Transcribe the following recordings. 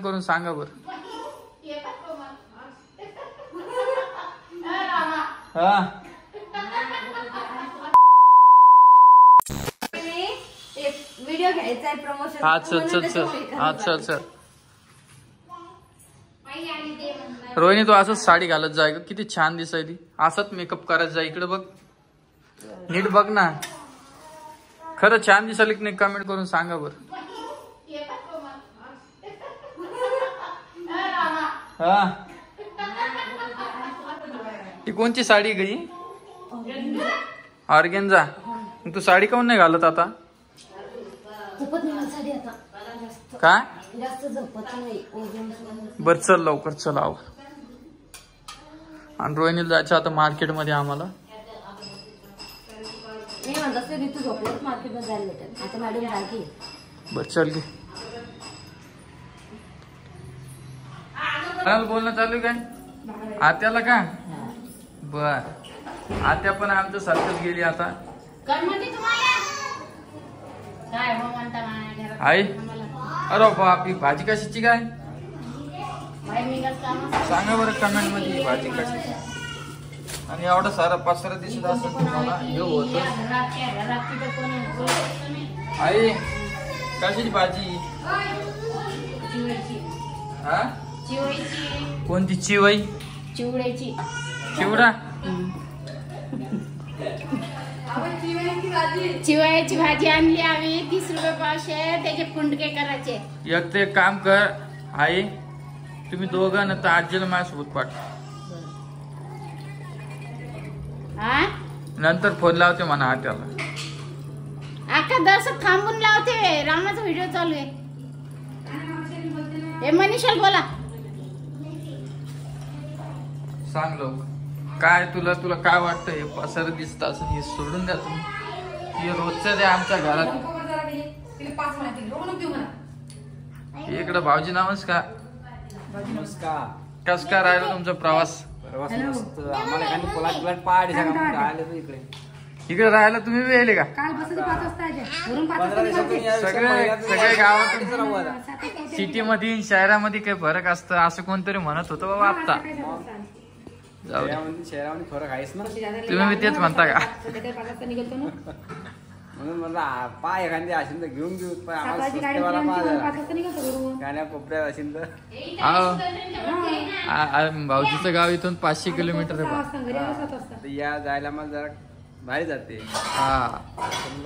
करून सांगा बर। हा व्हिडिओ घ्यायचा आहे प्रमोशन। हा चल चल चल हा चल चल। रोहिणी तू असंच साडी घालत जाय ग, किती छान दिसायली। असंच मेकअप करत जा। इकडे बघ, नीट बघ ना, खरं छान दिसायली की नाही कमेंट करून सांगा बर। हा ती कोणची साडी गई? ऑर्गेन्झा। तू साडी काऊन नाही घालत आता? काय बर चल लवकर चल आव। आणि रोहिणीला जायचं आता मार्केट मध्ये आम्हाला। बर चल गे। बोलणं चालू काय आत्याला का? बर आत्या पण आमचं सारखंच गेली आता। आई अरे बाप, भाजी कशाची काय सांगा बरं कमेंट मध्ये, भाजी कशाची? आणि एवढा सारा पसरा दिसत असेल तुम्हाला हे होत। आई कशाची भाजी? हा कोणती? चिवई? चिवड्याची। चिवडा? चिवड्याची भाजी आणली आम्ही, 30 रुपये पावशेर, त्याचे पुंडके करायचे। एक ते काम कर आई, तुम्ही दोघं ना तर आजीला माझ्यासोबत पाठवा। नंतर फोन लावते म्हणा आत्याला। अख्खा दर्श थांबून लावते, रामाचा व्हिडिओ चालू आहे। हे मनीषाला बोला, सांग लोक काय तुला काय वाटतं? हे पसर दिसत असं हे सोडून द्या तुम्ही, हे रोजचं द्या आमच्या घरात। इकडं भाऊजी नमस्कार। नमस्कार। कस काय राहिलं तुमचा प्रवास? इकडे राहायला तुम्ही वेळले का? सगळे गावात सिटी मध्ये शहरामध्ये काही फरक असतं असं कोणतरी म्हणत होतं बाबा आता। शहरामध्ये फरक आहेच ना, तुम्ही तेच म्हणता का? म्हणून म्हणलं पाय एखादी असेल तर घेऊन घेऊ, गाण्या कोपऱ्यात असेल तर। भाऊजीचं गाव इथून 500 किलोमीटर आहे। या जायला मला जरा भारी जाते। हा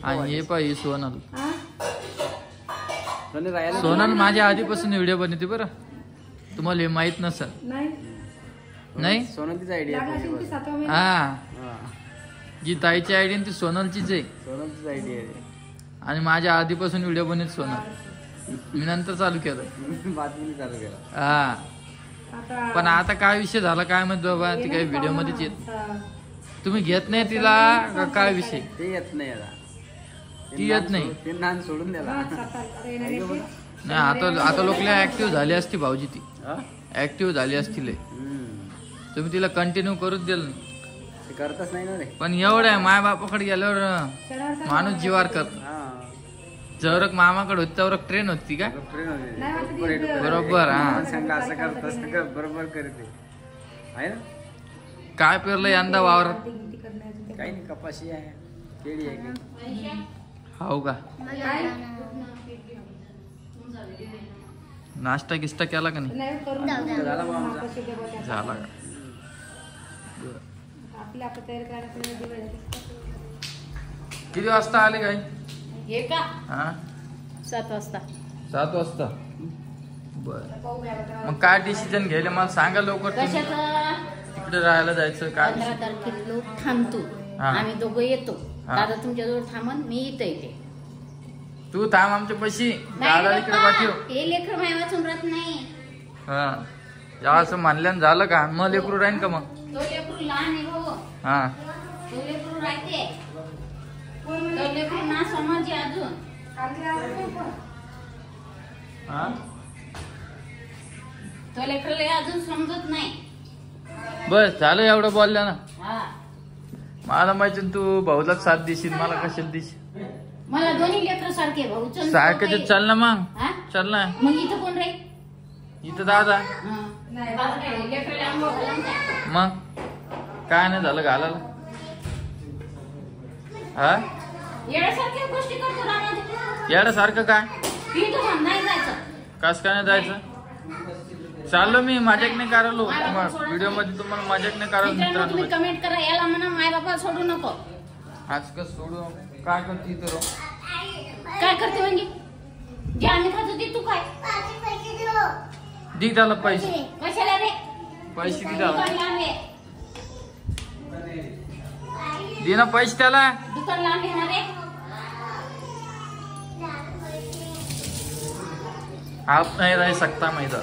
आणि हे पाहिजे सोनल। सोनल माझ्या आधीपासून व्हिडिओ बनवते बरं, तुम्हाला हे माहित नसेल। नाही सोनलचीच आयडिया। हा जी ताईची आयडिया ती सोनलचीच आहे। सोनलचीच आयडिया आहे आणि माझ्या आधीपासून व्हिडिओ बनवत सोनल, मी नंतर चालू केलं। बातमी चालू केलं। हा पण आता काय विषय झाला काय माहिती बाबा, ती काही व्हिडिओ मध्येच येत। तुम्ही घेत नाही तिला काय विषय? ते येत नाही याला, ती येत नाही, ते नान सोडून द्याला नाही। आता लोकला ऍक्टिव्ह झाली असती भाऊजी, ती ऍक्टिव्ह झाली असती लय। तुम्ही तिला कंटिन्यू करूच दिलं नाही, करतच नाही ना रे। पण एवढं आहे माय बापाकडे गेल्यावर माणूस जीवार कर। जवरक मामाकडे होती तेवढं ट्रेन होती का? ट्रेन होती बरोबर। हा असं करत सगळं बरोबर करते आहे ना। काय पेरलं यंदा वावरात? काही नाही, कपाशी आहे, केळी आहे। हो का? नाश्ता गिस्टा केला का नाही? झाला बा आमचा। झाला का? किती वाजता आले काय? हे का? हा 7 वाजता। 7 वाजता? बर मग काय डिसिजन घ्यायला मला सांगा लवकर। तिकडे राहायला जायचं काय? 15 तारखेला थांबतो आम्ही दोघं येतो। दादा तुमच्याजवळ थांबन, मी इथं येते। तू थांब आमच्या पशी, दादा इकडे पाठव। हे लेकर माय वाचून राहत नाही। हा जेव्हा असं म्हणल्यानं झालं का? मग लेकरू राहीन का? मग तो लेकरू लहान आहे भाऊ। हा तो लेकरू राहते, तो लेकरू ना समजे अजून। हा तो लेकरला अजून समजत नाही। बस झालं एवढं बोलल्या ना। हा मला माहिती तू भाऊला साथ देशील, मला कशाला देशील? मला दोन्ही लेकर सारखे भाऊ सारखे चल ना मग, हा? चल ना मग इथं कोण राहील? इथं दादा दादा काय लेकराला आंघोळ घाला ना काय? मग काय नाही झालं घालायला. हा येड्यासारख्या गोष्टी करतो रामात. येड्यासारखं काय इथं थांब, नाही जायचं. कस काय नाही जायचं. चाललो मी मजाक नाही करायलो व्हिडिओ मध्ये तुम्हाला मजाक नाही करायला मित्रांनो तुम्ही मित्रांनो. कमेंट करा याला म्हणा माय बाबा सोडू नको. आज कस सोडू काय करते इथं काय करते म्हणजे जे आम्ही खातो ते तू काय दे त्याला पैसे कशाला रे पैसे दे त्याला दुकान लांब आहे. दे ना पैसे त्याला. दुकान लांब आहे ना रे. आप नाही राहू सकता मैं इधर.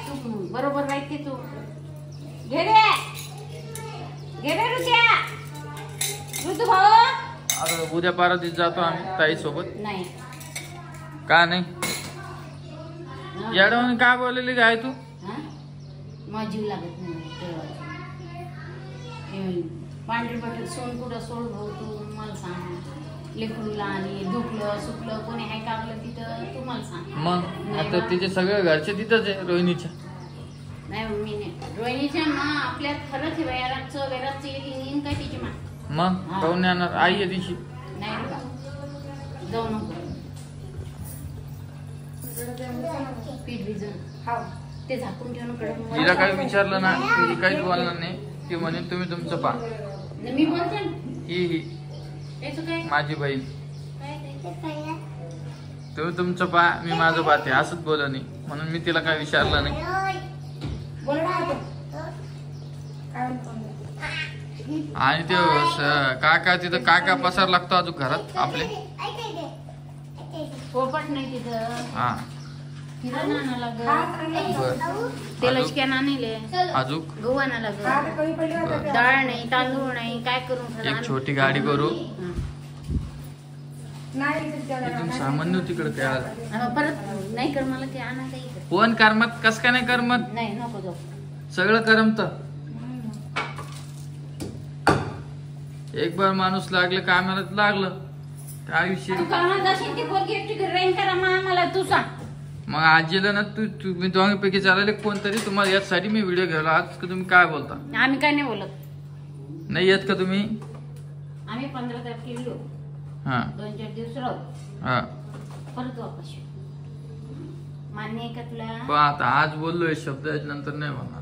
तू बरोबर राहते तू. घे रे ऋतुया. ऋतू भाऊ आता उद्या पारादीस जातो आम्ही ताई सोबत. नाही का नाही येडवणी काय बोललेली काय तू. हा? मग जीव लागत नाही देवाचा. हे पांढरी बटर सोन कुठं सोड भाऊ तू मला सांग. लेकरूला आणि दुखलं सुकलं कोणी आहे कापलं तिथं तू मला सांग. मग आता तिचे सगळे घरचे तिथंच आहे रोहिणीच्या. नाही मी नाही रोहिणीच्या मा आपल्या खरंच वैराचं येईन काय तिची मा. मग काऊन येणार आई आहे तिची. नाही रे बा जाऊ नको. पीठ भिजून ते झाकून ठेवून कडक. तिला काही विचारलं ना ती काहीच बोलणार नाही. ती म्हणे तुम्ही तुमचं पा. मी बोलते ना. ही त्याचं काय माझी बहीण. काय तुम्ही तुमचं पा मी माझं पाहते असंच बोल नाही म्हणून मी तिला काय विचारलं नाही. बोल ना. आणि ते काका तिथं काका पसार लागतो अजून घरात आपले. पोपट नाही तिथं. हा किरण आणा लागत. बर तेलाची कॅन आणले. अजून गहू आणा लागत. डाळ नाही तांदूळ नाही काय करून एक छोटी गाडी करू. इथून सामान्य तिकडे काय परत नाही कर मला ते आणा काही. कोण करमत कस काय नाही करमत. नाही नको जाऊ. सगळं करमत. एक बार माणूस लागलं कामाला लागलं काय विषय. तू कामाला जाशील ती पोरगी एकटी घरी राहीन करा मला तू सांग. मग आजीला ना तुम्ही दोघांपैकी चालले कोणतरी तुम्हाला यासाठी मी व्हिडिओ घ्यायला आज का तुम्ही काय बोलता. आम्ही काय नाही बोलत. नाही येत का तुम्ही. आम्ही 15 तारखेला येऊ. हा 2-4 दिवस राहू. हा परत वापस येऊ. मान्य आहे का तुला. पण आता आज बोललोय शब्द नंतर नाही म्हणणार.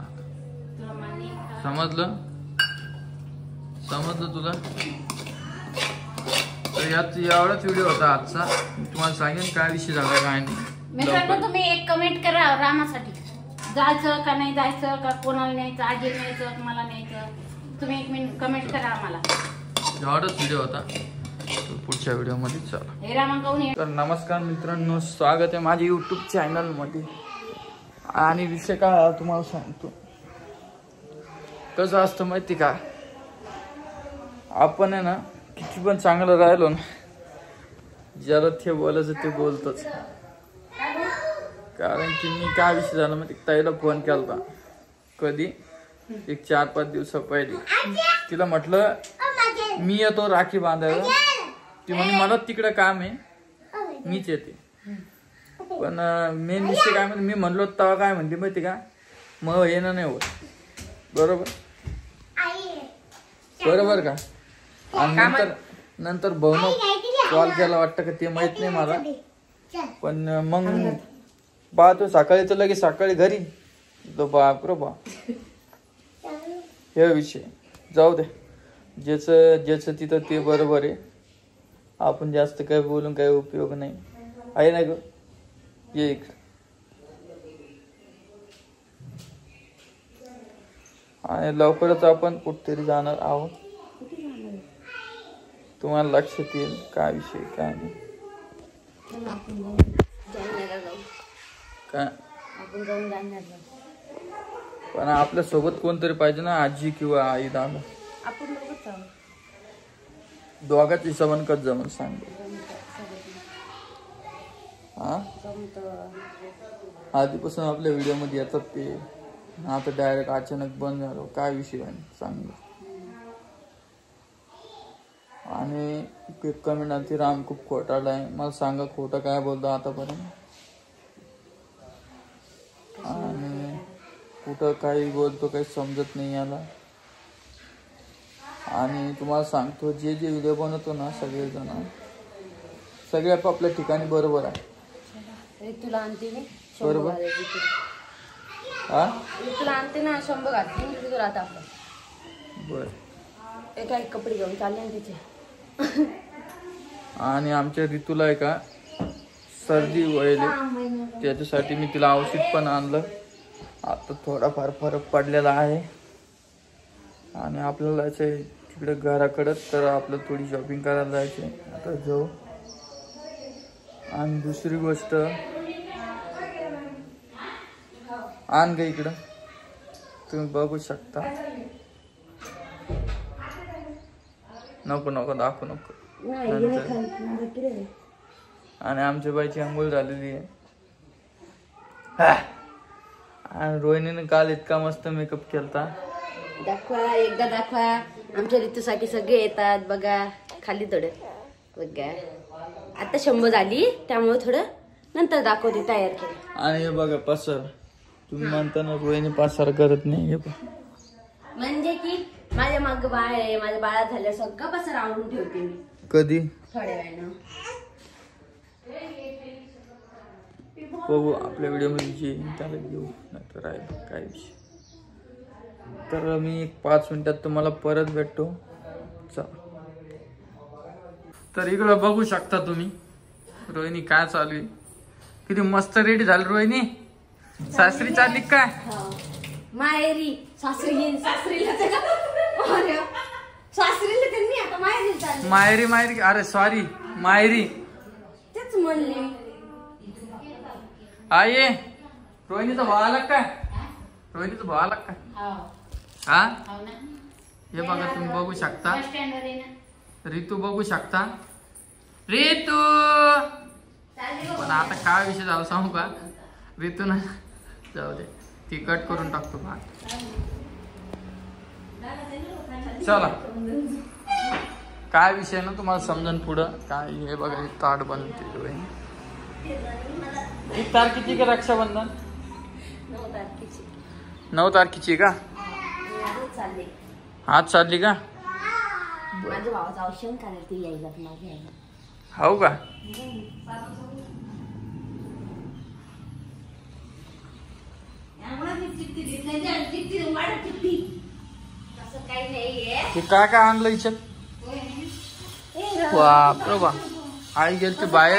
तुला मान्य आहे का. समजलं तुला. तर यात एवढाच व्हिडिओ होता आजचा. मी तुम्हाला सांगेन काय विषय झाला काय नाही. मित्रांनो तुम्ही एक कमेंट करा रामासाठी. जायचं का नाही जायचं का कोणाला न्यायचं आजीला न्यायचं का मला न्यायचं. तुम्ही एक मिनिट कमेंट करा आम्हाला. एवढाच व्हिडिओ होता. तर पुढच्या व्हिडिओमध्ये चला. हे रामा काऊन तर नमस्कार मित्रांनो स्वागत आहे माझ्या युट्यूब चॅनलमध्ये. आणि विषय काय तुम्हाला सांगतो. कसं असतं माहिती का आपण आहे ना किती पण चांगलं राहिलो ना ज्याला ते बोलायचं ते बोलतच. कारण की मी काय विषय झाला माहिती ताईला फोन केला कधी एक 4-5 दिवसा पहिले. तिला म्हटलं मी येतो राखी बांधायला. ती म्हणे मला तिकडे काम आहे मीच येते. पण मेन विषय काय म्हणते मी म्हणलो तेव्हा काय म्हणते माहिती का मग येणं नाही होत. बरोबर का. आणि नंतर भाऊन कॉल केला वाटतं का ते माहित नाही मला. पण मग पाहतो सकाळी तर लगेच सकाळी घरी बापरे बा. हे विषय जाऊ दे. ज्याचं तिथं ते बरोबर आहे. आपण जास्त काही बोलून काही उपयोग नाही आहे ना ग. ये इकडे. आणि लवकरच आपण कुठतरी जाणार आहोत. तुम्हाला लक्षात येईल काय विषय काय नाही. काय पण आपल्या सोबत कोणतरी पाहिजे ना आजी किंवा आई दादा. दोघांच हिशोबाने कच जमून सांग. हा आधीपासून आपल्या व्हिडिओ मध्ये येतात ते आता डायरेक्ट अचानक बंद झालं काय विषय आहे सांग. आणि कमेंट आली राम खूप खोटारडा आहे. मला सांगा खोटं काय बोलतो आतापर्यंत. आणि कुठं काही बोलतो काही समजत नाही याला. आणि तुम्हाला सांगतो जे जे व्हिडिओ बनवतो ना सगळे आपापल्या ठिकाणी बरोबर आहे. तुला आणते मी बरोबर. हा तुला आणते ना 100 घालते तुझं राहत आपलं. बर. काही कपडे घेऊन चालले ना तिचे. आणि आमच्या ऋतूला आहे का सर्दी व्हायली, त्याच्यासाठी मी तिला औषध पण आणलं. आता थोडाफार फरक पडलेला आहे. आणि आपल्याला जायचंय तिकडे घराकडं, तर आपल्याला थोडी शॉपिंग करायला जायचंय. आता जाऊ. आणि दुसरी गोष्ट आण ग इकडं, तुम्ही बघू शकता. नको नको दाखवू नको. आणि आमच्या बाईची आंघोळ झालेली आहे. आणि रोहिणीने काल इतका मस्त मेकअप केलता. दाखवा एकदा दाखवा. आमच्या ऋतूसाठी सगळे येतात बघा. खाली थोडं बघा. आता 100 झाली त्यामुळे थोडं नंतर दाखवते तयार केलं. आणि हे बघा पसार. तुम्ही म्हणता ना रोहिणी पसार करत नाही. हे बघ म्हणजे की माझ्या माग बाळ आहे, माझ्या बाळा झाल्या सगळं पसार आवडून ठेवते मी कधी थोड्या वेळानं. बघू आपल्या व्हिडिओमध्ये जे त्याला घेऊ, नाहीतर राहील काय विषय. तर मी 5 मिनिटात तुम्हाला परत भेटतो. चला. तर इकडं बघू शकता तुम्ही रोहिणी काय चालू आहे. किती मस्त रेडी झाली रोहिणी. सासरी चालली काय? माहेरी सासरी सासरीला त्यांनी आता माहेरी चालली. माहेरी अरे सॉरी माहेरी तेच म्हणले. आई रोहिणीचा भाव आला काय? रोहिणीचा भाव आला काय? हा हे बघा तुम्ही बघू शकता. ऋतू बघू शकता. ऋतू पण आता काय विषय झाला सांगू का? ऋतू ना जाऊ दे ती कट करून टाकतो. चला काय विषय ना तुम्हाला समजून पुढं काय. हे बघा ताट बनवते. 1 तारखेची का रक्षाबंधन? 9 तारखेची का? आज चालली का? माझ्या भावाचं औषध करायला यायला माझ्या. हो का? ते काय काय आणलं इच्छा? बाप रे बा. आई गेलती बाहेर.